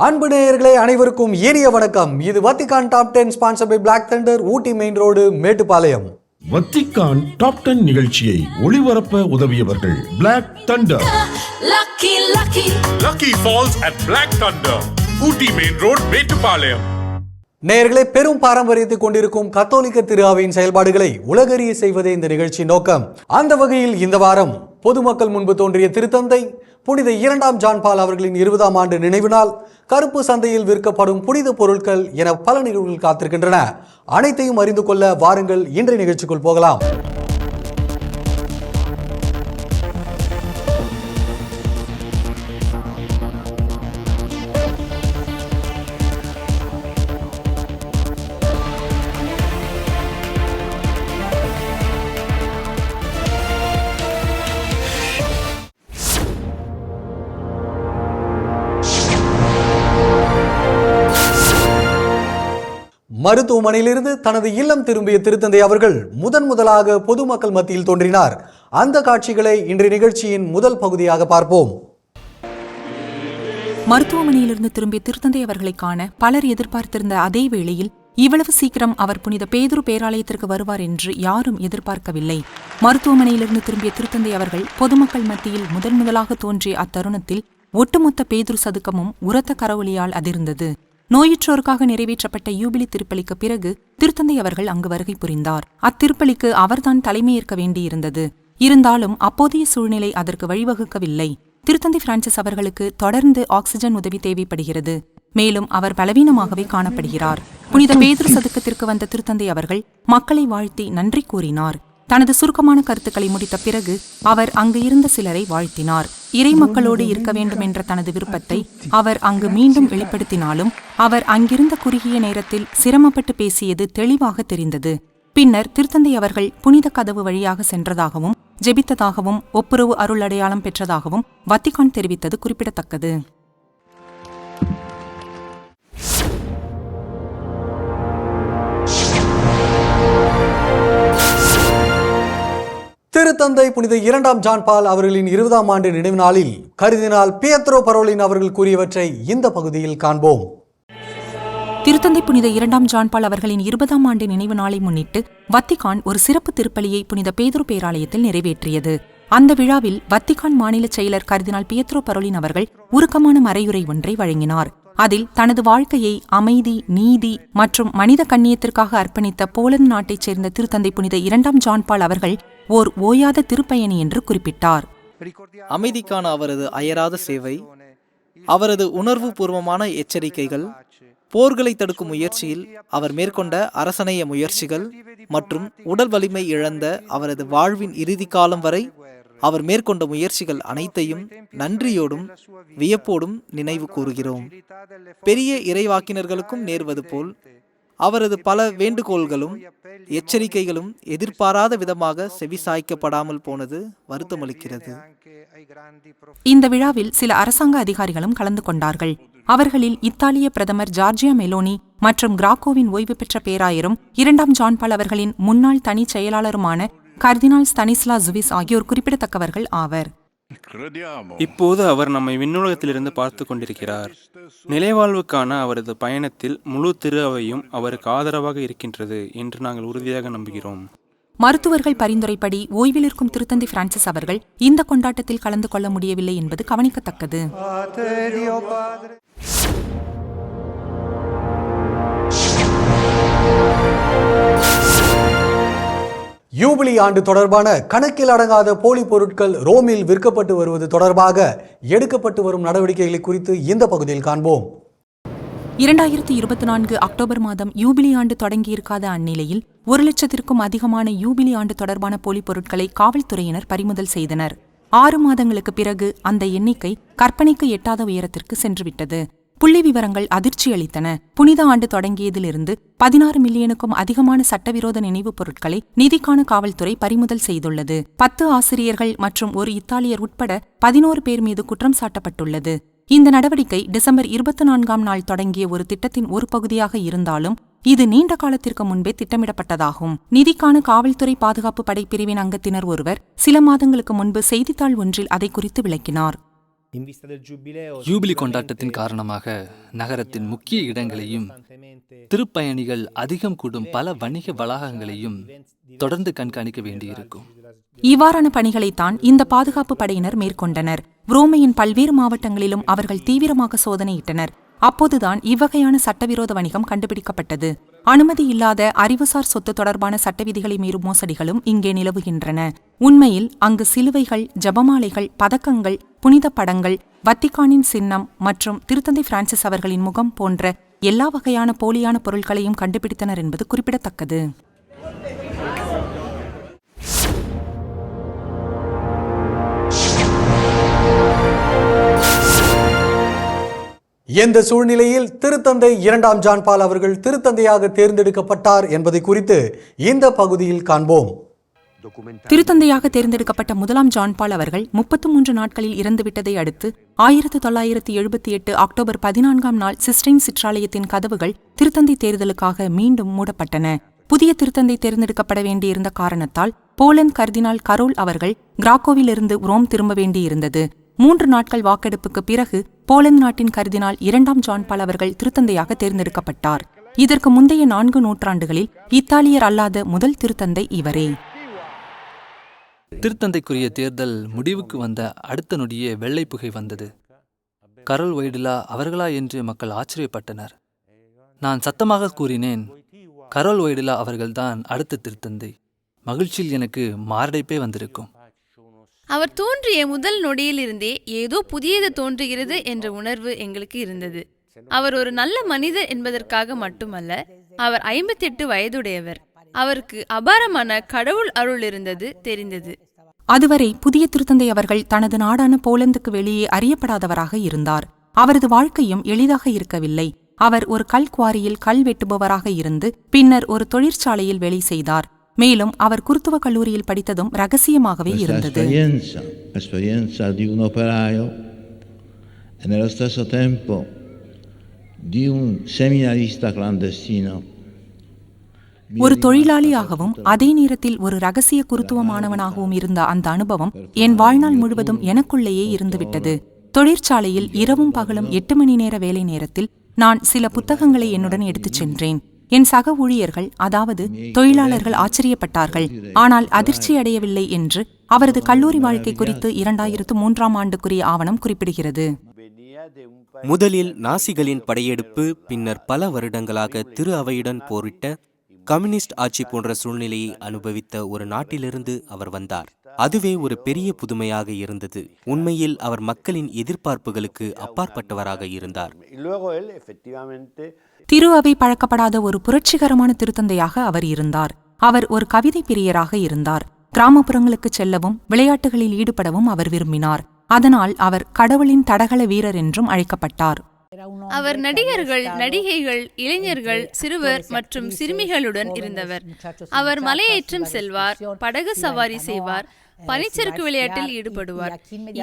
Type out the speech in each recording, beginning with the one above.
அன்பு நேயர்களே அனைவருக்கும் இனிய வணக்கம். இது Vatican top 10 sponsor by Black Thunder, Ooty main road, Mettupalayam. Vatican top 10 நிகழ்ச்சியை ஒளிபரப்ப உதவியவர்கள் Black Thunder. Lucky Falls at Black Thunder, Ooty main road, Mettupalayam. நேயர்களே, பெரும் பாரம்பரியத்தை கொண்டிருக்கும் கத்தோலிக்க திருஆவியின் செயல்பாடுகளை உலகறிய செய்வதே இந்த நிகழ்ச்சியின் நோக்கம். அந்த வகையில் இந்த வாரம் பொதுமக்கள் முன்பு தோன்றிய திருத்தந்தை புனித 2ஆம் ஜான் பால் அவர்களின் 20ஆம் ஆண்டு நினைவு நாள், கருப்பு சந்தையில் விற்கப்படும் புனித பொருட்கள் என பல நிகழ்வுகள் காத்திருக்கின்றன. அனைத்தையும் அறிந்து கொள்ள வாருங்கள் இன்றைய நிகழ்ச்சிக்குள் போகலாம். மருத்துவமனையிலிருந்து தனது இல்லம் திரும்பிய திருத்தந்தை அவர்கள் முதலாக பொதுமக்கள் மத்தியில் தோன்றினார். அந்த காட்சிகளை இன்றைய நிகழ்ச்சியின் முதல் பகுதியாக பார்ப்போம். மருத்துவமனையிலிருந்து திரும்பிய திருத்தந்தை அவர்களை காண பலர் எதிர்பார்த்திருந்த அதே வேளையில் இவ்வளவு சீக்கிரம் அவர் புனித பேதுரு பேராலயத்திற்கு வருவார் என்று யாரும் எதிர்பார்க்கவில்லை. மருத்துவமனையிலிருந்து திரும்பிய திருத்தந்தை அவர்கள் பொதுமக்கள் மத்தியில் முதலாக தோன்றிய அத்தருணத்தில் ஒட்டுமொத்த பேதுரு சதுக்கமும் உரத்த கரவொலியால் அதிர்ந்தது. நோயுற்றோருக்காக நிறைவேற்றப்பட்ட யூபிலி திருப்பலிக்கு பிறகு திருத்தந்தை அவர்கள் அங்கு வருகை புரிந்தார். அத்திருப்பலிக்கு அவர்தான் தலைமையேற்க வேண்டியிருந்தது. இருந்தாலும் அப்போதைய சூழ்நிலை அதற்கு வழிவகுக்கவில்லை. திருத்தந்தை பிரான்சிஸ் அவர்களுக்கு தொடர்ந்து ஆக்சிஜன் உதவி தேவைப்படுகிறது. மேலும் அவர் பலவீனமாகவே காணப்படுகிறார். புனித பேதுரு சதுக்கத்திற்கு வந்த திருத்தந்தை அவர்கள் மக்களை வாழ்த்தி நன்றி கூறினார். தனது சுருக்கமான கருத்துக்களை முடித்த பிறகு அவர் அங்கு இருந்த சிலரை வாழ்த்தினார். இறை மக்களோடு இருக்க வேண்டும் என்ற தனது விருப்பத்தை அவர் அங்கு மீண்டும் வெளிப்படுத்தினாலும் அவர் அங்கிருந்த குறுகிய நேரத்தில் சிரமப்பட்டு பேசியது தெளிவாக தெரிந்தது. பின்னர் திருத்தந்தை அவர்கள் புனித கதவு வழியாக சென்றதாகவும் ஜெபித்ததாகவும் ஒப்புரவு அருள் அடையாளம் பெற்றதாகவும் வத்திக்கான் தெரிவித்தது குறிப்பிடத்தக்கது. திருத்தந்தை புனித 2ஆம் ஜான் பால் அவர்களின் 20ஆம் ஆண்டு நினைவு நாளில் கர்தினால் பியத்ரோ பரோலின் அவர்கள் கூறியவற்றை இந்த பகுதியில் காண்போம். திருத்தந்தை புனித 2ஆம் ஜான் பால் அவர்களின் 20ஆம் ஆண்டு நினைவு நாளை முன்னிட்டு வத்திக்கான் ஒரு சிறப்பு திருப்பலியை புனித பேதுரு பேராலயத்தில் நிறைவேற்றியது. அந்த விழாவில் வத்திக்கான் மாநில செயலர் கர்தினால் பியத்ரோ பரோலின் அவர்கள் உருக்கமான மறையுரை ஒன்றை வழங்கினார். அதில் தனது வாழ்க்கையை அமைதி, நீதி மற்றும் மனித கண்ணியத்திற்காக அர்ப்பணித்த போலந்து நாட்டைச் சேர்ந்த திருத்தந்தை புனித 2ஆம் ஜான் பால் அவர்கள் ஓர் ஓயாத திருப்பயணி என்று குறிப்பிட்டார். அமைதிக்கான அவரது அயராத சேவை, அவரது உணர்வு பூர்வமான எச்சரிக்கைகள், போர்களை தடுக்கும் முயற்சியில் அவர் மேற்கொண்ட அரசணைய முயற்சிகள் மற்றும் உடல் வலிமை இழந்த அவரது வாழ்வின் இறுதி காலம் வரை அவர் மேற்கொண்ட முயற்சிகள் அனைத்தையும் நன்றியோடும் வியப்போடும் நினைவு கூறுகிறோம். பெரிய இறைவாக்கினர்களுக்கும் நேர்வது போல் அவரது பல வேண்டுகோள்களும் எச்சரிக்கைகளும் எதிர்பாராத விதமாக செவிசாய்க்கப்படாமல் போனது வருத்தமளிக்கிறது. இந்த விழாவில் சில அரசாங்க அதிகாரிகளும் கலந்து கொண்டார்கள். அவர்களில் இத்தாலிய பிரதமர் ஜார்ஜியா மெலோனி மற்றும் கிராக்கோவின் ஓய்வு பெற்ற பேராயரும் 2ஆம் ஜான் பால் அவர்களின் முன்னாள் தனி செயலாளருமான கர்தினால் ஸ்தானிஸ்லா ஜுவிஸ் ஆகியோர் குறிப்பிடத்தக்கவர்கள் ஆவர். இப்போது அவர் நம்மை விண்ணுலகத்திலிருந்து பார்த்து கொண்டிருக்கிறார். நிலைவாழ்வுக்கான அவரது பயணத்தில் முழு திரு அவையும் அவருக்கு ஆதரவாக இருக்கின்றது என்று நாங்கள் உறுதியாக நம்புகிறோம். மருத்துவர்கள் பரிந்துரைப்படி ஓய்வில் இருக்கும் திருத்தந்தை பிரான்சிஸ் அவர்கள் இந்த கொண்டாட்டத்தில் கலந்து கொள்ள முடியவில்லை என்பது கவனிக்கத்தக்கது. யூபிலி ஆண்டு தொடர்பான கணக்கில் அடங்காத போலி பொருட்கள் ரோமில் விற்கப்பட்டு வருவது தொடர்பாக எடுக்கப்பட்டு வரும் நடவடிக்கைகளை குறித்து இந்த பகுதியில் காண்போம். 2024 அக்டோபர் மாதம் யூபிலி ஆண்டு தொடங்கியிருக்காத அந்நிலையில் 1,00,000க்கும் அதிகமான யூபிலி ஆண்டு தொடர்பான போலி பொருட்களை காவல்துறையினர் பறிமுதல் செய்தனர். 6 மாதங்களுக்கு பிறகு அந்த எண்ணிக்கை கற்பனைக்கு எட்டாத உயரத்திற்கு சென்றுவிட்டது. புள்ளி விவரங்கள் அதிர்ச்சி அளித்தன. புனித ஆண்டு தொடங்கியதிலிருந்து 16 மில்லியனுக்கும் அதிகமான சட்டவிரோத நினைவுப் பொருட்களை நீதிக்கான காவல்துறை பறிமுதல் செய்துள்ளது. 10 ஆசிரியர்கள் மற்றும் ஒரு இத்தாலியர் உட்பட 11 பேர் மீது குற்றம் சாட்டப்பட்டுள்ளது. இந்த நடவடிக்கை டிசம்பர் 24ஆம் நாள் தொடங்கிய ஒரு திட்டத்தின் ஒரு பகுதியாக இருந்தாலும் இது நீண்ட காலத்திற்கு முன்பே திட்டமிடப்பட்டதாகும். நிதிக்கான காவல்துறை பாதுகாப்பு படைப்பிரிவின் அங்கத்தினர் ஒருவர் சில மாதங்களுக்கு முன்பு செய்தித்தாள் ஒன்றில் அதை குறித்து விளக்கினார். ஜூபிலி கொண்டாட்டத்தின் காரணமாக நகரத்தின் முக்கிய இடங்களையும் திருப்பயணிகள் அதிகம் கூடும் பல வணிக வளாகங்களையும் தொடர்ந்து கண்காணிக்க வேண்டியிருக்கும். இவ்வாறான பணிகளைத்தான் இந்த பாதுகாப்பு படையினர் மேற்கொண்டனர். உரோமையின் பல்வேறு மாவட்டங்களிலும் அவர்கள் தீவிரமாக சோதனையிட்டனர். அப்போதுதான் இவ்வகையான சட்டவிரோத வணிகம் கண்டுபிடிக்கப்பட்டது. அனுமதி இல்லாத அறிவுசார் சொத்து தொடர்பான சட்ட விதிகளை மீறும் மோசடிகளும் இங்கே நிலவுகின்றன. உண்மையில் அங்கு சிலுவைகள், ஜபமாலைகள், பதக்கங்கள், புனித படங்கள், வத்திக்கானின் சின்னம் மற்றும் திருத்தந்தை பிரான்சிஸ் அவர்களின் முகம் போன்ற எல்லா வகையான போலியான பொருட்களையும் கண்டுபிடித்தனர் என்பது குறிப்பிடத்தக்கது. எந்த சூழ்நிலையில் திருத்தந்தை 2ஆம் ஜான் பால் அவர்கள் திருத்தந்தையாக தேர்ந்தெடுக்கப்பட்டார் என்பதை குறித்து இந்த பகுதியில் காண்போம். திருத்தந்தையாக தேர்ந்தெடுக்கப்பட்ட 1ஆம் ஜான் பால் அவர்கள் 33 நாட்களில் இறந்துவிட்டதை அடுத்து 1978 அக்டோபர் 14ஆம் நாள் சிஸ்டைன் சிற்றாலயத்தின் கதவுகள் திருத்தந்தை தேர்தலுக்காக மீண்டும் மூடப்பட்டன. புதிய திருத்தந்தை தேர்ந்தெடுக்கப்பட வேண்டியிருந்த காரணத்தால் போலந்து கர்தினால் கரோல் அவர்கள் கிராக்கோவிலிருந்து ரோம் திரும்ப வேண்டியிருந்தது. 3 நாட்கள் வாக்கெடுப்புக்கு பிறகு போலந்து நாட்டின் கர்தினால் 2ஆம் ஜான் பால் அவர்கள் திருத்தந்தையாக தேர்ந்தெடுக்கப்பட்டார். இதற்கு முந்தைய 4 நூற்றாண்டுகளில் இத்தாலியர் அல்லாத முதல் திருத்தந்தை இவரே. திருத்தந்தைக்குரிய தேர்தல் முடிவுக்கு வந்த அடுத்த நொடியே வெள்ளை புகை வந்தது. கரோல் வைடிலா அவர்களா என்று மக்கள் ஆச்சரியப்பட்டனர். நான் சத்தமாக கூறினேன், கரோல் வைடிலா அவர்கள்தான் அடுத்த திருத்தந்தை. மகிழ்ச்சியில் எனக்கு மாரடைப்பே வந்திருக்கும். அவர் தோன்றிய முதல் நொடியிலிருந்தே ஏதோ புதியது தோன்றுகிறது என்ற உணர்வு எங்களுக்கு இருந்தது. அவர் ஒரு நல்ல மனிதர் என்பதற்காக மட்டுமல்ல, அவர் 58 வயதுடையவர். அவருக்கு அபாரமான கடவுள் அருள் இருந்தது தெரிந்தது. அதுவரை புதிய திருத்தந்தை அவர்கள் தனது நாடான போலந்துக்கு வெளியே அறியப்படாதவராக இருந்தார். அவரது வாழ்க்கையும் எளிதாக இருக்கவில்லை. அவர் ஒரு கல் குவாரியில் கல் வெட்டுபவராக இருந்து பின்னர் ஒரு தொழிற்சாலையில் வேலை செய்தார். மேலும் அவர் குருத்துவ கல்லூரியில் படித்ததும் ரகசியமாகவே இருந்தது. ஒரு தொழிலாளியாகவும் அதே நேரத்தில் ஒரு ரகசிய குருத்துவ மாணவனாகவும் இருந்த அந்த அனுபவம் என் வாழ்நாள் முழுவதும் எனக்குள்ளேயே இருந்துவிட்டது. தொழிற்சாலையில் இரவும் பகலும் 8 மணி நேர வேலை நேரத்தில் நான் சில புத்தகங்களை என்னுடன் எடுத்துச் சென்றேன். என் சக ஊழியர்கள், அதாவது தொழிலாளர்கள் ஆச்சரியப்பட்டார்கள். ஆனால் அதிர்ச்சி அடையவில்லை என்று அவரது கல்லூரி வாழ்க்கை குறித்து 2003ஆம் ஆண்டுக்குரிய ஆவணம் குறிப்பிடுகிறது. முதலில் நாசிகளின் படையெடுப்பு, பின்னர் பல வருடங்களாக திரு அவையுடன் போரிட்ட கம்யூனிஸ்ட் ஆட்சி போன்ற சூழ்நிலையை அனுபவித்த ஒரு நாட்டிலிருந்து அவர் வந்தார். அதுவே ஒரு பெரிய புதுமையாக இருந்தது. உண்மையில் அவர் மக்களின் எதிர்பார்ப்புகளுக்கு அப்பாற்பட்டவராக இருந்தார். திரு அவை பழக்கப்படாத ஒரு புரட்சிகரமான திருத்தந்தையாக அவர் இருந்தார். அவர் ஒரு கவிதை பிரியராக இருந்தார். கிராமப்புறங்களுக்கு செல்லவும் விளையாட்டுகளில் ஈடுபடவும் அவர் விரும்பினார். அதனால் அவர் கடவுளின் தடகள வீரர் என்றும் அழைக்கப்பட்டார். அவர் நடிகர்கள், நடிகைகள், இளைஞர்கள், சிறுவர் மற்றும் சிறுமிகளுடன் இருந்தவர். அவர் மலையேற்றம் செல்வார், படகு சவாரி செய்வார், பனிச்சறுக்கு விளையாட்டில் ஈடுபடுவார்.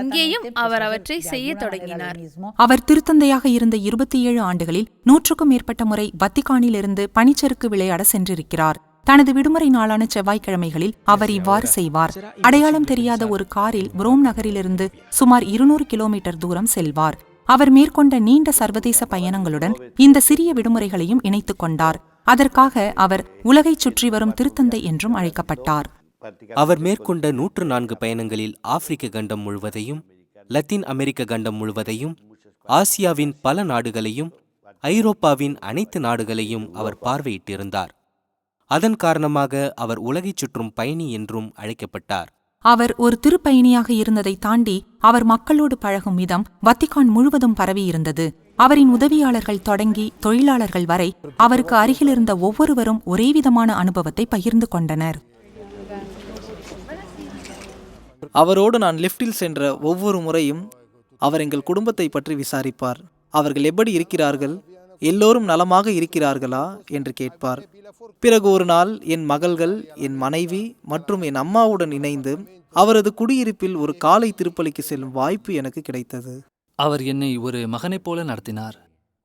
இங்கேயும் அவர் அவற்றை செய்ய தொடங்கினார். அவர் திருத்தந்தையாக இருந்த 27 ஆண்டுகளில் 100க்கும் மேற்பட்ட முறை வத்திக்கானிலிருந்து பனிச்சறுக்கு விளையாட சென்றிருக்கிறார். தனது விடுமுறை நாளான செவ்வாய்க்கிழமைகளில் அவர் இவ்வாறு செய்வார். அடையாளம் தெரியாத ஒரு காரில் ரோம் நகரிலிருந்து சுமார் 200 கிலோமீட்டர் தூரம் செல்வார். அவர் மேற்கொண்ட நீண்ட சர்வதேச பயணங்களுடன் இந்த சிறிய விடுமுறைகளையும் இணைத்துக் கொண்டார். அதற்காக அவர் உலகைச் சுற்றி வரும் திருத்தந்தை என்றும் அழைக்கப்பட்டார். அவர் மேற்கொண்ட 104 பயணங்களில் ஆப்பிரிக்க கண்டம் முழுவதையும், லத்தீன் அமெரிக்க கண்டம் முழுவதையும், ஆசியாவின் பல நாடுகளையும், ஐரோப்பாவின் அனைத்து நாடுகளையும் அவர் பார்வையிட்டிருந்தார். அதன் காரணமாக அவர் உலகைச் சுற்றும் பயணி என்றும் அழைக்கப்பட்டார். அவர் ஒரு திருப்பயணியாக இருந்ததை தாண்டி அவர் மக்களோடு பழகும் விதம் வத்திக்கான் முழுவதும் பரவியிருந்தது. அவரின் உதவியாளர்கள் தொடங்கி தொழிலாளர்கள் வரை அவருக்கு அருகிலிருந்த ஒவ்வொருவரும் ஒரே விதமான அனுபவத்தை பகிர்ந்து கொண்டனர். அவரோடு நான் லிஃப்டில் சென்ற ஒவ்வொரு முறையும் அவர் எங்கள் குடும்பத்தை பற்றி விசாரிப்பார். அவர்கள் எப்படி இருக்கிறார்கள், எல்லோரும் நலமாக இருக்கிறார்களா என்று கேட்பார். பிறகு ஒரு நாள் என் மகள்கள், என் மனைவி மற்றும் என் அம்மாவுடன் இணைந்து அவரது குடியிருப்பில் ஒரு காலை திருப்பலிக்கு செல்லும் வாய்ப்பு எனக்கு கிடைத்தது. அவர் என்னை ஒரு மகனைப் போல நடத்தினார்.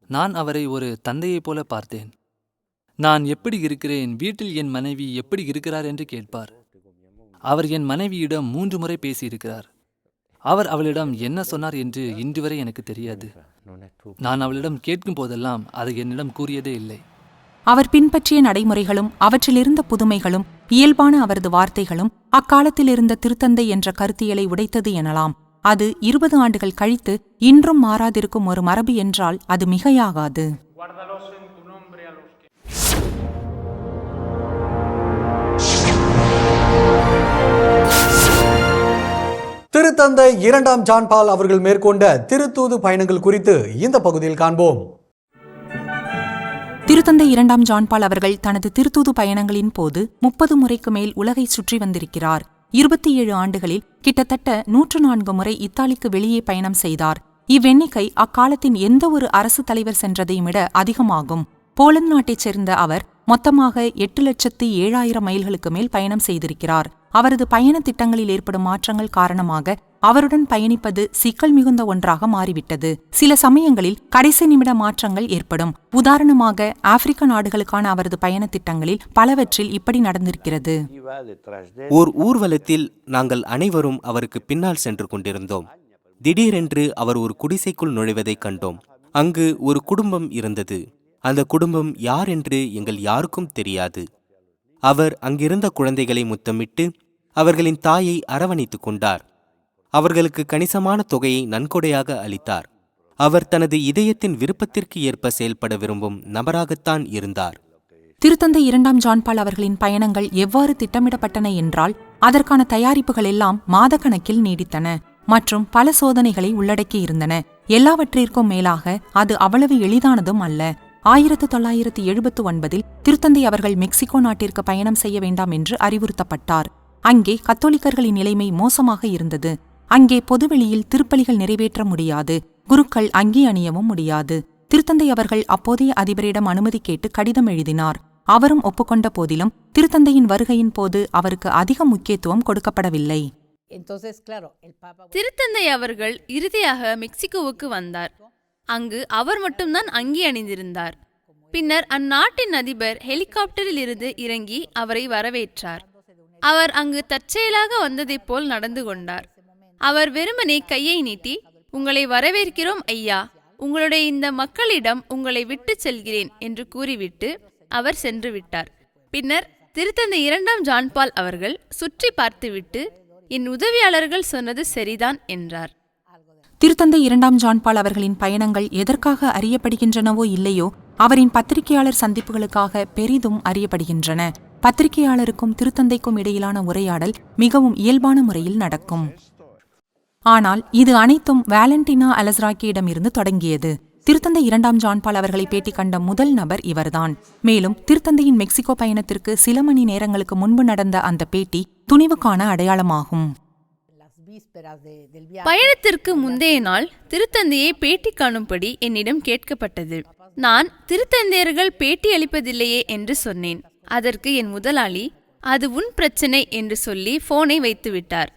நான் அவரை ஒரு தந்தையைப் போல பார்த்தேன். நான் எப்படி இருக்கிறேன், வீட்டில் என் மனைவி எப்படி இருக்கிறார் என்று கேட்பார். அவர் என் மனைவியிடம் 3 முறை பேசியிருக்கிறார். அவர் அவளிடம் என்ன சொன்னார் என்று இன்று வரை எனக்கு தெரியாது. நான் அவளிடம் கேட்கும் போதெல்லாம் அதை என்னிடம் கூறியதே இல்லை. அவர் பின்பற்றிய நடைமுறைகளும் அவற்றிலிருந்த புதுமைகளும் இயல்பான அவரது வார்த்தைகளும் அக்காலத்தில் இருந்த திருத்தந்தை என்ற கருத்தியலை உடைத்தது எனலாம். அது 20 ஆண்டுகள் கழித்து இன்றும் மாறாதிருக்கும் ஒரு மரபு என்றால் அது மிகையாகாது. திருத்தந்தை 2ஆம் ஜான் பால் அவர்கள் மேற்கொண்ட திருத்தூது பயணங்கள் குறித்து இந்த பகுதியில் காண்போம். திருத்தந்தை 2ஆம் ஜான் பால் அவர்கள் தனது திருத்தூது பயணங்களின் போது 30 முறைக்கு மேல் உலகை சுற்றி வந்திருக்கிறார். 27 ஆண்டுகளில் கிட்டத்தட்ட 104 முறை இத்தாலிக்கு வெளியே பயணம் செய்தார். இவ்வெண்ணிக்கை அக்காலத்தின் எந்த ஒரு அரசு தலைவர் சென்றதையும் விட அதிகமாகும். போலந்து நாட்டைச் சேர்ந்த அவர் மொத்தமாக 8,07,000 மைல்களுக்கு மேல் பயணம் செய்திருக்கிறார். அவரது பயண திட்டங்களில் ஏற்படும் மாற்றங்கள் காரணமாக அவருடன் பயணிப்பது சிக்கல் மிகுந்த ஒன்றாக மாறிவிட்டது. சில சமயங்களில் கடைசி நிமிட மாற்றங்கள் ஏற்படும். உதாரணமாக ஆப்பிரிக்க நாடுகளுக்கான அவரது பயண திட்டங்களில் பலவற்றில் இப்படி நடந்திருக்கிறது. ஓர் ஊர்வலத்தில் நாங்கள் அனைவரும் அவருக்கு பின்னால் சென்று கொண்டிருந்தோம். திடீரென்று அவர் ஒரு குடிசைக்குள் நுழைவதைக் கண்டோம். அங்கு ஒரு குடும்பம் இருந்தது. அந்த குடும்பம் யார் என்று எங்கள் யாருக்கும் தெரியாது. அவர் அங்கிருந்த குழந்தைகளை முத்தமிட்டு அவர்களின் தாயை அரவணைத்துக் கொண்டார். அவர்களுக்கு கணிசமான தொகையை நன்கொடையாக அளித்தார். அவர் தனது இதயத்தின் விருப்பத்திற்கு ஏற்ப செயல்பட விரும்பும் நபராகத்தான் இருந்தார். திருத்தந்தை 2ஆம் ஜான் பால் அவர்களின் பயணங்கள் எவ்வாறு திட்டமிடப்பட்டன என்றால் அதற்கான தயாரிப்புகள் எல்லாம் மாதக்கணக்கில் நீடித்தன மற்றும் பல சோதனைகளை உள்ளடக்கியிருந்தன. எல்லாவற்றிற்கும் மேலாக அது அவ்வளவு எளிதானதும் அல்ல. 1979 திருத்தந்தை அவர்கள் மெக்சிகோ நாட்டிற்கு பயணம் செய்ய வேண்டாம் என்று அறிவுறுத்தப்பட்டார். அங்கே கத்தோலிக்கர்களின் நிலைமை மோசமாக இருந்தது. அங்கே பொதுவெளியில் திருப்பலிகள் நிறைவேற்ற முடியாது. குருக்கள் அங்கி அணியவும் முடியாது. திருத்தந்தை அவர்கள் அப்போதைய அதிபரிடம் அனுமதி கேட்டு கடிதம் எழுதினார். அவரும் ஒப்புக்கொண்ட போதிலும் திருத்தந்தையின் வருகையின் போது அவருக்கு அதிக முக்கியத்துவம் கொடுக்கப்படவில்லை. திருத்தந்தை அவர்கள் இறுதியாக மெக்சிகோவுக்கு வந்தார். அங்கு அவர் மட்டும்தான் அங்கி அணிந்திருந்தார். பின்னர் அந்நாட்டின் அதிபர் ஹெலிகாப்டரில் இருந்து இறங்கி அவரை வரவேற்றார். அவர் அங்கு தற்செயலாக வந்ததைப் போல் நடந்து கொண்டார். அவர் வெறுமனே கையை நீட்டி, "உங்களை வரவேற்கிறோம் ஐயா, உங்களுடைய இந்த மக்களிடம் உங்களை விட்டு செல்கிறேன்" என்று கூறிவிட்டு அவர் சென்று விட்டார். பின்னர் திருத்தந்தை 2ஆம் ஜான் பால் அவர்கள் சுற்றி பார்த்துவிட்டு, "என் உதவியாளர்கள் சொன்னது சரிதான்" என்றார். திருத்தந்தை 2ஆம் ஜான் பால் அவர்களின் பயணங்கள் எதற்காக அறியப்படுகின்றனவோ இல்லையோ அவரின் பத்திரிகையாளர் சந்திப்புகளுக்காக பெரிதும் அறியப்படுகின்றன. பத்திரிகையாளருக்கும் திருத்தந்தைக்கும் இடையிலான உரையாடல் மிகவும் இயல்பான முறையில் நடக்கும். ஆனால் இது அனைத்தும் வாலண்டினா அலஸ்ராக்கியிடமிருந்து தொடங்கியது. திருத்தந்தை 2ஆம் ஜான் பால் அவர்களை பேட்டி கண்ட முதல் நபர் இவர்தான். மேலும் திருத்தந்தையின் மெக்சிகோ பயணத்திற்கு சில மணி நேரங்களுக்கு முன்பு நடந்த அந்த பேட்டி துணிவுக்கான அடையாளமாகும். பயணத்திற்கு முந்தைய நாள் திருத்தந்தையை பேட்டி காணும்படி என்னிடம் கேட்கப்பட்டது. நான் திருத்தந்தையர்கள் பேட்டி அளிப்பதில்லையே என்று சொன்னேன். அதற்கு என் முதலாளி, "அது உன் பிரச்சனை" என்று சொல்லி போனை வைத்துவிட்டார்.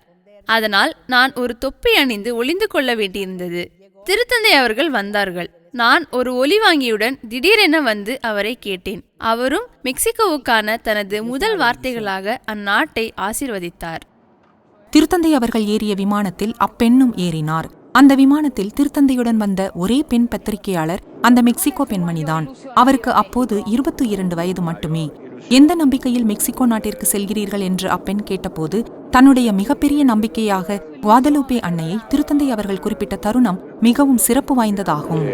அதனால் நான் ஒரு தொப்பி அணிந்து ஒளிந்து கொள்ள வேண்டியிருந்தது. திருத்தந்தை அவர்கள் வந்தார்கள். நான் ஒரு ஒலிவாங்கியுடன் திடீரென வந்து அவரை கேட்டேன். அவரும் மெக்சிகோவுக்கான தனது முதல் வார்த்தைகளாக அந்நாட்டை ஆசீர்வதித்தார். திருத்தந்தை அவர்கள் ஏறிய விமானத்தில் அப்பெண்ணும் ஏறினார். அந்த விமானத்தில் திருத்தந்தையுடன் வந்த ஒரே பெண் பத்திரிகையாளர் அந்த மெக்சிகோ பெண்மணிதான். அவருக்கு அப்போது 22 வயது மட்டுமே. எந்த நம்பிக்கையில் மெக்சிகோ நாட்டிற்கு செல்கிறீர்கள் என்று அப்பெண் கேட்டபோது தன்னுடைய மிகப்பெரிய நம்பிக்கையாக குவாதலூப்பே அன்னையை திருத்தந்தை அவர்கள் குறிப்பிட்ட தருணம் மிகவும் சிறப்பு வாய்ந்ததாகும்.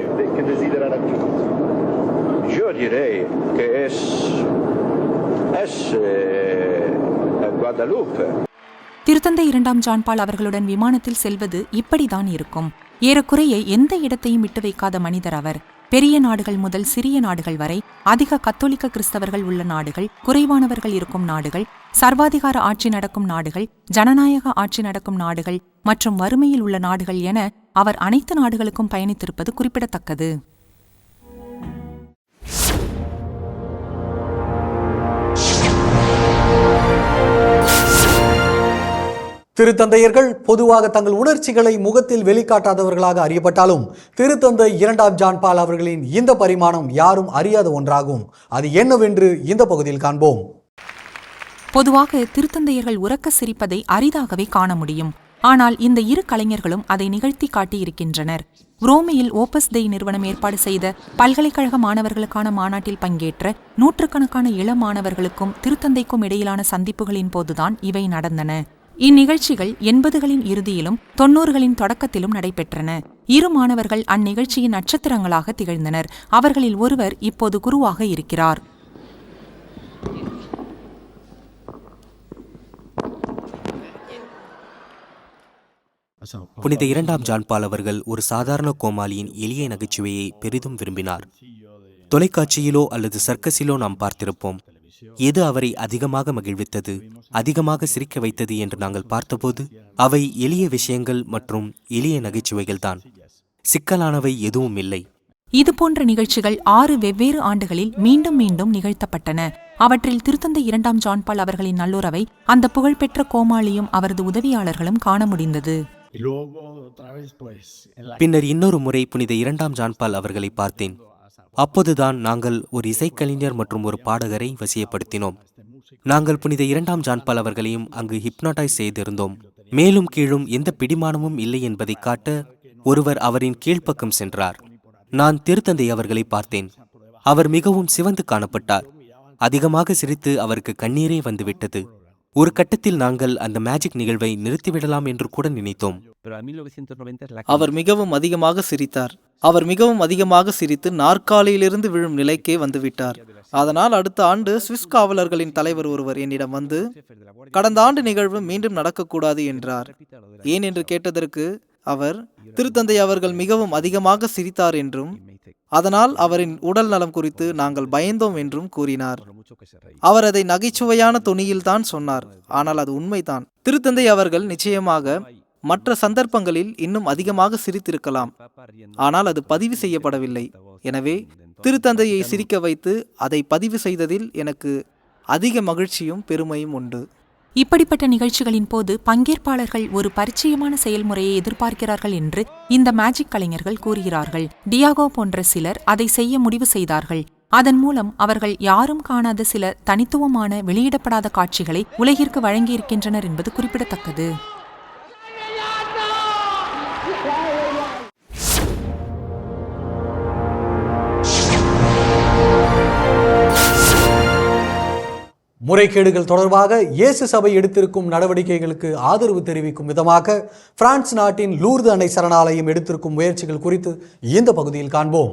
திருத்தந்தை 2ஆம் ஜான் பால் அவர்களுடன் விமானத்தில் செல்வது இப்படிதான் இருக்கும். ஏறக்குறைய எந்த இடத்தையும் விட்டு வைக்காத மனிதர் அவர். பெரிய நாடுகள் முதல் சிறிய நாடுகள் வரை, அதிக கத்தோலிக்க கிறிஸ்தவர்கள் உள்ள நாடுகள், குறைவானவர்கள் இருக்கும் நாடுகள், சர்வாதிகார ஆட்சி நடக்கும் நாடுகள், ஜனநாயக ஆட்சி நடக்கும் நாடுகள் மற்றும் வறுமையில் உள்ள நாடுகள் என அவர் அனைத்து நாடுகளுக்கும் பயணித்திருப்பது குறிப்பிடத்தக்கது. திருத்தந்தையர்கள் பொதுவாக தங்கள் உணர்ச்சிகளை முகத்தில் வெளிக்காட்டாதவர்களாக அறியப்பட்டாலும் திருத்தந்தை 2ஆம் ஜான் பால் அவர்களின் இந்த பரிமாணம் யாரும் அறியாத ஒன்றாகும். அது என்னவென்று இந்த பகுதியில் காண்போம். பொதுவாக திருத்தந்தையர்கள் உரக்க சிரிப்பதை அரிதாகவே காண முடியும். ஆனால் இந்த இரு கலைஞர்களும் அதை நிகழ்த்தி காட்டியிருக்கின்றனர். ரோமியில் ஓபஸ் டெய் நிறுவனம் ஏற்பாடு செய்த பல்கலைக்கழக மாணவர்களுக்கான மாநாட்டில் பங்கேற்ற நூற்றுக்கணக்கான இளம் மாணவர்களுக்கும் திருத்தந்தைக்கும் இடையிலான சந்திப்புகளின் போதுதான் இவை நடந்தன. இந்நிகழ்ச்சிகள் 80களின் இறுதியிலும் 90களின் தொடக்கத்திலும் நடைபெற்றன. இரு மாணவர்கள் அந்நிகழ்ச்சியின் நட்சத்திரங்களாக திகழ்ந்தனர். அவர்களில் ஒருவர் இப்போது குருவாக இருக்கிறார். புனித 2ஆம் ஜான் பால் அவர்கள் ஒரு சாதாரண கோமாளியின் எளிய நகைச்சுவையை பெரிதும் விரும்பினார். தொலைக்காட்சியிலோ அல்லது சர்க்கஸிலோ நாம் பார்த்திருப்போம். எது அவரை அதிகமாக மகிழ்வித்தது, அதிகமாக சிரிக்க வைத்தது என்று நாங்கள் பார்த்தபோது அவை எளிய விஷயங்கள் மற்றும் எளிய நகைச்சுவைகள்தான். சிக்கலானவை எதுவும் இல்லை. இதுபோன்ற நிகழ்ச்சிகள் 6 வெவ்வேறு ஆண்டுகளில் மீண்டும் மீண்டும் நிகழ்த்தப்பட்டன. அவற்றில் திருத்தந்தை 2ஆம் ஜான் பால் அவர்களின் நல்லுறவை அந்த புகழ்பெற்ற கோமாளியும் அவரது உதவியாளர்களும் காண முடிந்தது. பின்னர் இன்னொரு முறை புனித 2ஆம் ஜான் பால் அவர்களை பார்த்தேன். அப்போதுதான் நாங்கள் ஒரு இசைக்கலைஞர் மற்றும் ஒரு பாடகரை வசியப்படுத்தினோம். நாங்கள் புனித 2ஆம் ஜான் பால் அவர்களையும் அங்கு ஹிப்னாட்டைஸ் செய்திருந்தோம். மேலும் கீழும் எந்த பிடிமானமும் இல்லை என்பதை காட்ட ஒருவர் அவரின் கீழ்ப்பக்கம் சென்றார். நான் திருத்தந்தை அவர்களை பார்த்தேன். அவர் மிகவும் சிவந்து காணப்பட்டார். அதிகமாக சிரித்து அவருக்கு கண்ணீரே வந்துவிட்டது. ஒரு கட்டத்தில் நாங்கள் அந்த மேஜிக் நிகழ்வை நிறுத்திவிடலாம் என்று கூட நினைத்தோம். அவர் மிகவும் அதிகமாக சிரித்து நாற்காலியிலிருந்து விழும் நிலைக்கே வந்துவிட்டார். அதனால் அடுத்த ஆண்டு சுவிஸ் காவலர்களின் தலைவர் ஒருவர் என்னிடம் வந்து, கடந்த ஆண்டு நிகழ்வு மீண்டும் நடக்கக்கூடாது என்றார். ஏன் என்று கேட்டதற்கு அவர், திருத்தந்தை அவர்கள் மிகவும் அதிகமாக சிரித்தார் என்றும் அதனால் அவரின் உடல் நலம் குறித்து நாங்கள் பயந்தோம் என்றும் கூறினார். அவர் அதை நகைச்சுவையான தொனியில்தான் சொன்னார், ஆனால் அது உண்மைதான். திருத்தந்தை அவர்கள் நிச்சயமாக மற்ற சந்தர்ப்பங்களில் இன்னும் அதிகமாக சிரித்திருக்கலாம், ஆனால் அது பதிவு செய்யப்படவில்லை. எனவே திருத்தந்தையை சிரிக்க வைத்து அதை பதிவு செய்ததில் எனக்கு அதிக மகிழ்ச்சியும் பெருமையும் உண்டு. இப்படிப்பட்ட நிகழ்ச்சிகளின் போது பங்கேற்பாளர்கள் ஒரு பரிச்சயமான செயல்முறையை எதிர்பார்க்கிறார்கள் என்று இந்த மேஜிக் கலைஞர்கள் கூறுகிறார்கள். டியாகோ போன்ற சிலர் அதை செய்ய முடிவு செய்தார்கள். அதன் மூலம் அவர்கள் யாரும் காணாத சில தனித்துவமான வெளியிடப்படாத காட்சிகளை உலகிற்கு வழங்கியிருக்கின்றனர் என்பது குறிப்பிடத்தக்கது. முறைகேடுகள் தொடர்பாக இயேசு சபை எடுத்திருக்கும் நடவடிக்கைகளுக்கு ஆதரவு தெரிவிக்கும் விதமாக பிரான்ஸ் நாட்டின் லூர்து அன்னை சரணாலயம் எடுத்திருக்கும் முயற்சிகள் குறித்து இந்த பகுதியில் காண்போம்.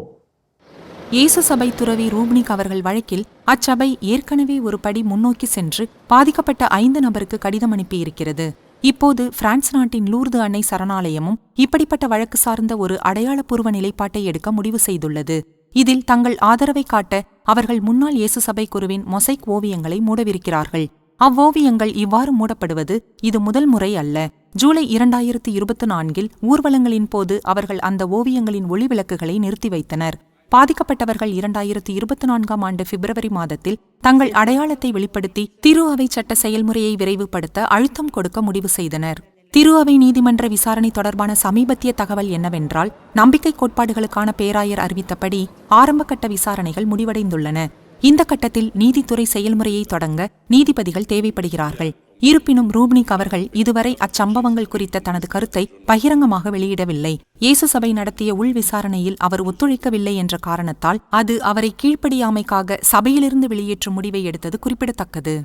இயேசு சபை துறவி ரூப்னிக் அவர்கள் வழக்கில் அச்சபை ஏற்கனவே ஒரு படி முன்னோக்கி சென்று பாதிக்கப்பட்ட 5 நபருக்கு கடிதம் அனுப்பியிருக்கிறது. இப்போது பிரான்ஸ் நாட்டின் லூர்து அன்னை சரணாலயமும் இப்படிப்பட்ட வழக்கு சார்ந்த ஒரு அடையாளப்பூர்வ நிலைப்பாட்டை எடுக்க முடிவு செய்துள்ளது. இதில் தங்கள் ஆதரவை காட்ட அவர்கள் முன்னாள் இயேசு சபை குருவின் மொசைக் ஓவியங்களை மூடவிருக்கிறார்கள். அவ்வோவியங்கள் இவ்வாறு மூடப்படுவது இது முதல் முறை அல்ல. ஜூலை 2024 ஊர்வலங்களின் போது அவர்கள் அந்த ஓவியங்களின் ஒளிவிளக்குகளை நிறுத்தி வைத்தனர். பாதிக்கப்பட்டவர்கள் 2024 ஆண்டு பிப்ரவரி மாதத்தில் தங்கள் அடையாளத்தை வெளிப்படுத்தி திரு அவை சட்ட செயல்முறையை விரைவுபடுத்த அழுத்தம் கொடுக்க முடிவு செய்தனர். திரு அவை நீதிமன்ற விசாரணை தொடர்பான சமீபத்திய தகவல் என்னவென்றால், நம்பிக்கை கோட்பாடுகளுக்கான பேராயர் அறிவித்தபடி ஆரம்பகட்ட விசாரணைகள் முடிவடைந்துள்ளன. இந்த கட்டத்தில் நீதித்துறை செயல்முறையை தொடங்க நீதிபதிகள் தேவைப்படுகிறார்கள். இருப்பினும் ரூப்னிக் அவர்கள் இதுவரை அச்சம்பவங்கள் குறித்த தனது கருத்தை பகிரங்கமாக வெளியிடவில்லை. இயேசு சபை நடத்திய உள் விசாரணையில் அவர் ஒத்துழைக்கவில்லை என்ற காரணத்தால் அது அவரை கீழ்ப்படியாமைக்காக சபையிலிருந்து வெளியேற்றும் முடிவை எடுத்தது குறிப்பிடத்தக்கது.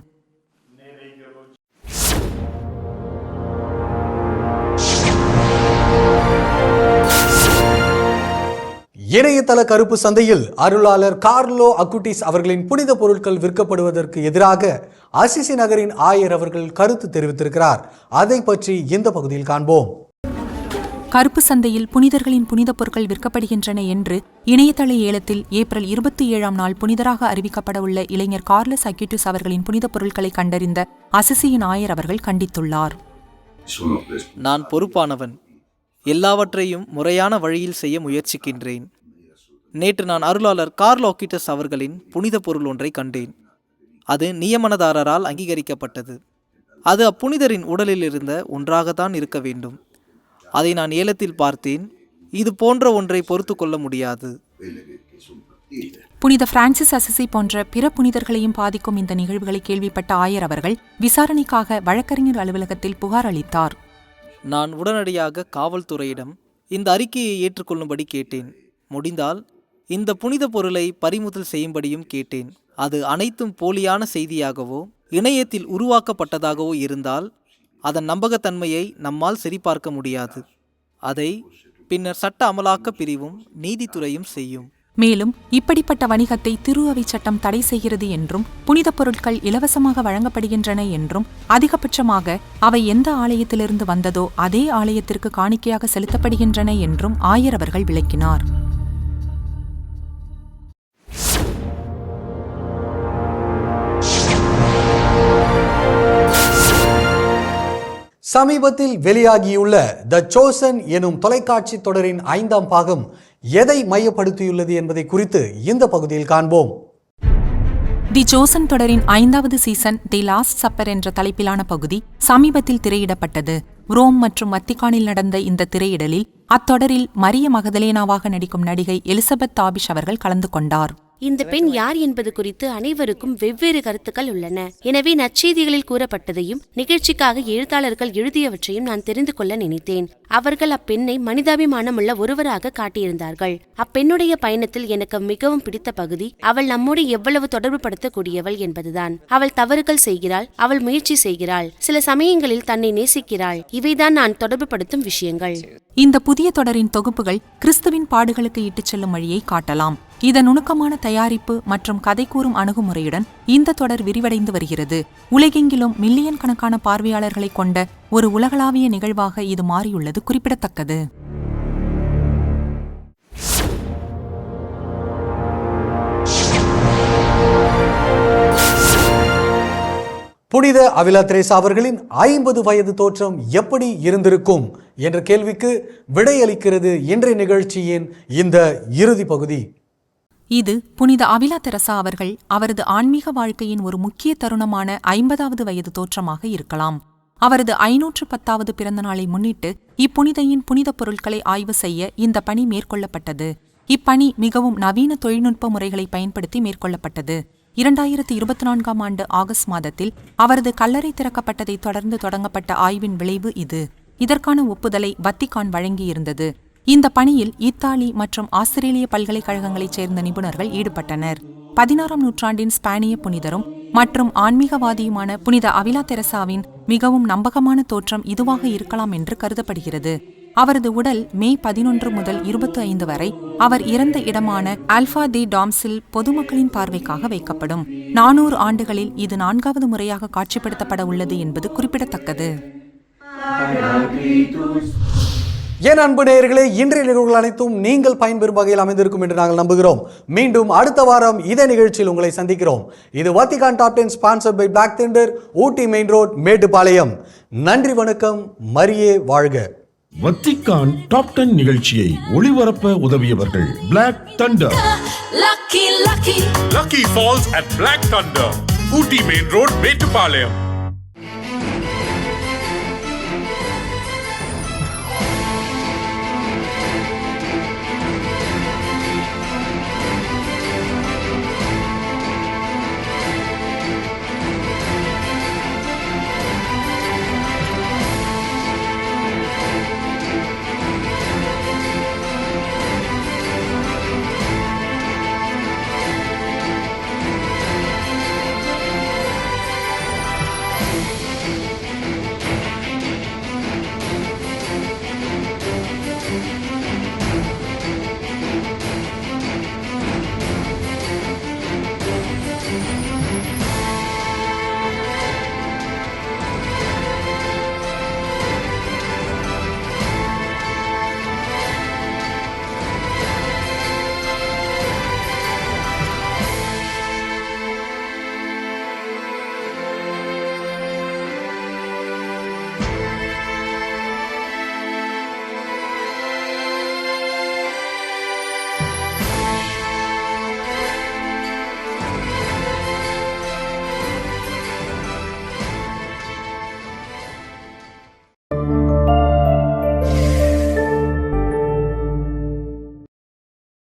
இணையதள கருப்பு சந்தையில் அருளாளர் கார்லோ அக்குட்டிஸ் அவர்களின் புனித பொருட்கள் விற்கப்படுவதற்கு எதிராக அசிசி நகரின் ஆயர் அவர்கள் கருத்து தெரிவித்திருக்கிறார். அதை பற்றி இந்த பகுதியில் காண்போம். கருப்பு சந்தையில் புனிதர்களின் புனித பொருட்கள் விற்கப்படுகின்றன என்று இணையதள ஏலத்தில் ஏப்ரல் 27 புனிதராக அறிவிக்கப்பட உள்ள இளைஞர் கார்லஸ் அக்யூட்டிஸ் அவர்களின் புனித பொருட்களை கண்டறிந்த அசிசியின் ஆயர் அவர்கள் கண்டித்துள்ளார். நான் பொறுப்பானவன், எல்லாவற்றையும் முறையான வழியில் செய்ய முயற்சிக்கின்றேன். நேற்று நான் அருளாளர் கார்லோ அக்யூட்டிஸ் அவர்களின் புனித பொருள் ஒன்றை கண்டேன். அது நியமனதாரரால் அங்கீகரிக்கப்பட்டது. அது அப்புனிதரின் உடலில் இருந்த ஒன்றாகத்தான் இருக்க வேண்டும். அதை நான் ஏலத்தில் பார்த்தேன். இது போன்ற ஒன்றை பொறுத்து கொள்ள முடியாது. புனித பிரான்சிஸ் அசிசி போன்ற பிற புனிதர்களையும் பாதிக்கும் இந்த நிகழ்வுகளை கேள்விப்பட்ட ஆயர் அவர்கள் விசாரணைக்காக வழக்கறிஞர் அலுவலகத்தில் புகார் அளித்தார். நான் உடனடியாக காவல்துறையிடம் இந்த அறிக்கையை ஏற்றுக்கொள்ளும்படி கேட்டேன். முடிந்தால் இந்த புனித பொருளை பறிமுதல் செய்யும்படியும் கேட்டேன். அது அனைத்தும் போலியான செய்தியாகவோ இணையத்தில் உருவாக்கப்பட்டதாகவோ இருந்தால் அதன் நம்பகத்தன்மையை நம்மால் சரிபார்க்க முடியாது. அதை பின்னர் சட்ட அமலாக்க பிரிவும் நீதித்துறையும் செய்யும். மேலும் இப்படிப்பட்ட வணிகத்தை திரு அவை சட்டம் தடை செய்கிறது என்றும், புனித பொருட்கள் இலவசமாக வழங்கப்படுகின்றன என்றும், அதிகபட்சமாக அவை எந்த ஆலயத்திலிருந்து வந்ததோ அதே ஆலயத்திற்கு காணிக்கையாக செலுத்தப்படுகின்றன என்றும் ஆயர் அவர்கள் விளக்கினார். சமீபத்தில் வெளியாகியுள்ள த சோசன் எனும் தொலைக்காட்சி தொடரின் 5ஆம் பாகம் எதை மையப்படுத்தியுள்ளது என்பதை குறித்து இந்த பகுதியில் காண்போம். தி சோசன் தொடரின் 5வது சீசன் தி லாஸ்ட் சப்பர் என்ற தலைப்பிலான பகுதி சமீபத்தில் திரையிடப்பட்டது. ரோம் மற்றும் வத்திக்கானில் நடந்த இந்த திரையிடலில் அத்தொடரில் மரிய மகதலேனாவாக நடிக்கும் நடிகை எலிசபெத் தாபிஷ் அவர்கள் கலந்து கொண்டார். இந்த பெண் யார் என்பது குறித்து அனைவருக்கும் வெவ்வேறு கருத்துக்கள் உள்ளன. எனவே நற்செய்திகளில் கூறப்பட்டதையும் நிகழ்ச்சிக்காக எழுத்தாளர்கள் எழுதியவற்றையும் நான் தெரிந்து கொள்ள நினைத்தேன். அவர்கள் அப்பெண்ணை மனிதாபிமானமுள்ள ஒருவராக காட்டியிருந்தார்கள். அப்பெண்ணுடைய பயணத்தில் எனக்கு மிகவும் பிடித்த பகுதி அவள் நம்மோடு எவ்வளவு தொடர்பு படுத்தக்கூடியவள் என்பதுதான். அவள் தவறுகள் செய்கிறாள், அவள் முயற்சி செய்கிறாள், சில சமயங்களில் தன்னை நேசிக்கிறாள். இவைதான் நான் தொடர்பு படுத்தும் விஷயங்கள். இந்த புதிய தொடரின் தொகுப்புகள் கிறிஸ்துவின் பாடுகளுக்கு இட்டுச் செல்லும் வழியை காட்டலாம். இதன் நுணுக்கமான தயாரிப்பு மற்றும் கதை கூறும் அணுகுமுறையுடன் இந்த தொடர் விரிவடைந்து வருகிறது. உலகெங்கிலும் மில்லியன் கணக்கான பார்வையாளர்களை கொண்ட ஒரு உலகளாவிய நிகழ்வாக இது மாறியுள்ளது குறிப்பிடத்தக்கது. புனித அவிலா தெரேசா அவர்களின் 50 வயது தோற்றம் எப்படி இருந்திருக்கும் என்ற கேள்விக்கு விடையளிக்கிறது இன்றைய நிகழ்ச்சியின் இந்த இறுதி பகுதி. இது புனித அவிலா தெரசா அவர்கள் அவரது ஆன்மீக வாழ்க்கையின் ஒரு முக்கிய தருணமான 50வது வயது தோற்றமாக இருக்கலாம். அவரது 510வது பிறந்த நாளை முன்னிட்டு இப்புனிதையின் புனித பொருட்களை ஆய்வு செய்ய இந்த பணி மேற்கொள்ளப்பட்டது. இப்பணி மிகவும் நவீன தொழில்நுட்ப முறைகளை பயன்படுத்தி மேற்கொள்ளப்பட்டது. 2024ஆம் ஆண்டு ஆகஸ்ட் மாதத்தில் அவரது கல்லறை திறக்கப்பட்டதை தொடர்ந்து தொடங்கப்பட்ட ஆய்வின் விளைவு இது. இதற்கான ஒப்புதலை வத்திக்கான் வழங்கியிருந்தது. இந்த பணியில் இத்தாலி மற்றும் ஆஸ்திரேலிய பல்கலைக்கழகங்களைச் சேர்ந்த நிபுணர்கள் ஈடுபட்டனர். 16ஆம் நூற்றாண்டின் ஸ்பானிய புனிதரும் மற்றும் ஆன்மீகவாதியுமான புனித அவிலா தெரசாவின் மிகவும் நம்பகமான தோற்றம் இதுவாக இருக்கலாம் என்று கருதப்படுகிறது. அவரது உடல் மே 11 முதல் 25 வரை அவர் இறந்த இடமான ஆல்பா தி டாம்ஸில் பொதுமக்களின் பார்வைக்காக வைக்கப்படும். 400 ஆண்டுகளில் இது 4வது முறையாக காட்சிப்படுத்தப்பட உள்ளது என்பது குறிப்பிடத்தக்கது. என் அன்பு நேயர்களே, இன்றைய நிகழ்வுகள் அனைத்தும் நீங்கள் பயன்பெறும் வகையில் அமைந்திருக்கும் என்று நாங்கள் நம்புகிறோம். மீண்டும் அடுத்த வாரம் இதே நிகழ்ச்சியில் உங்களை சந்திக்கிறோம். இது Vatican top 10 sponsored by Black Thunder, Ooty main road, Mettupalayam. நன்றி, வணக்கம். மரியே வாழ்க. வத்திக்கான் டாப் 10 நிகழ்ச்சியை ஒளிபரப்ப உதவியவர்கள் Black Thunder. Lucky Falls at Black Thunder, Ooty Main Road, Mettupalayam.